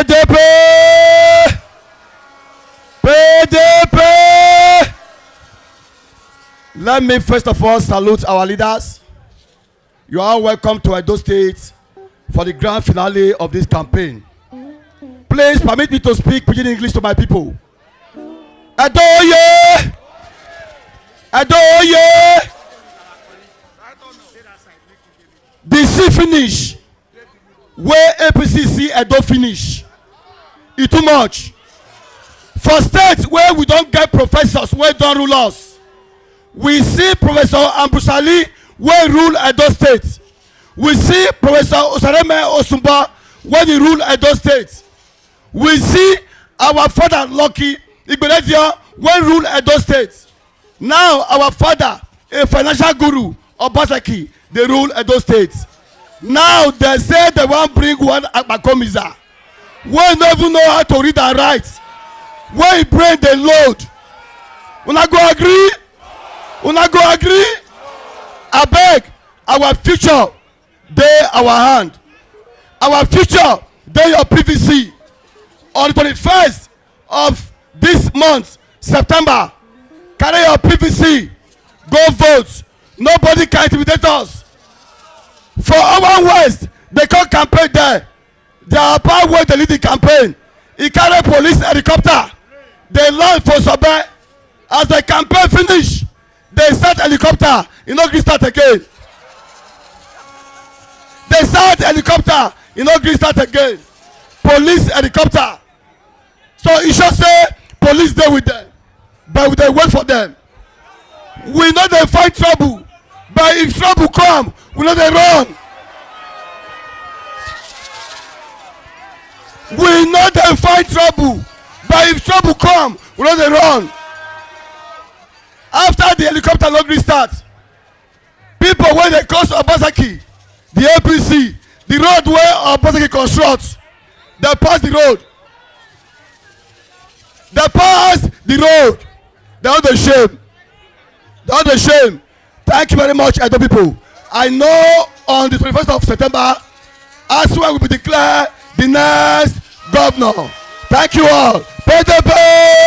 PDP! PDP! Let me first of all salute our leaders. You are welcome to Edo State for the grand finale of this campaign. Please permit me to speak pidgin English to my people. Edoye! Edoye! The sea finish where APC see Edo finish. It's too much. For states where we don't get professors where don't rule us, we see Professor Ambusali where rule Edo State. We see Professor Osareme Osumba when he rule Edo State. We see our father Lucky Igbenedia when rule Edo State. Now our father, a financial guru, Obaseki, they rule Edo State. Now they say they want to bring one Agbebaku. We don't even know how to read and write. When he bring the load. Una go agree? Una go agree? I beg, our future, they our hand. Our future, they your PVC. On the 21st of this month, September, carry your PVC, go vote. Nobody can intimidate us. For our West, they can't campaign there. They are part where they lead the campaign. He carry police helicopter. They land for Sobe. As the campaign finish, they start helicopter. You know, start again. They start helicopter. You know, start again. Police helicopter. So you should say police there with them, but we dey wait for them. We know they fight trouble, but if trouble come, we know they run. We know they fight trouble, but if trouble come, we know they run. After the helicopter lottery start, people when they cross Obaseki, the APC, the road where Obaseki constructs, they pass the road. They pass the road. They are the shame. They are the shame. Thank you very much, Edo people. I know on the 21st of September, Asua will be declared the next governor. Thank you all. PDP!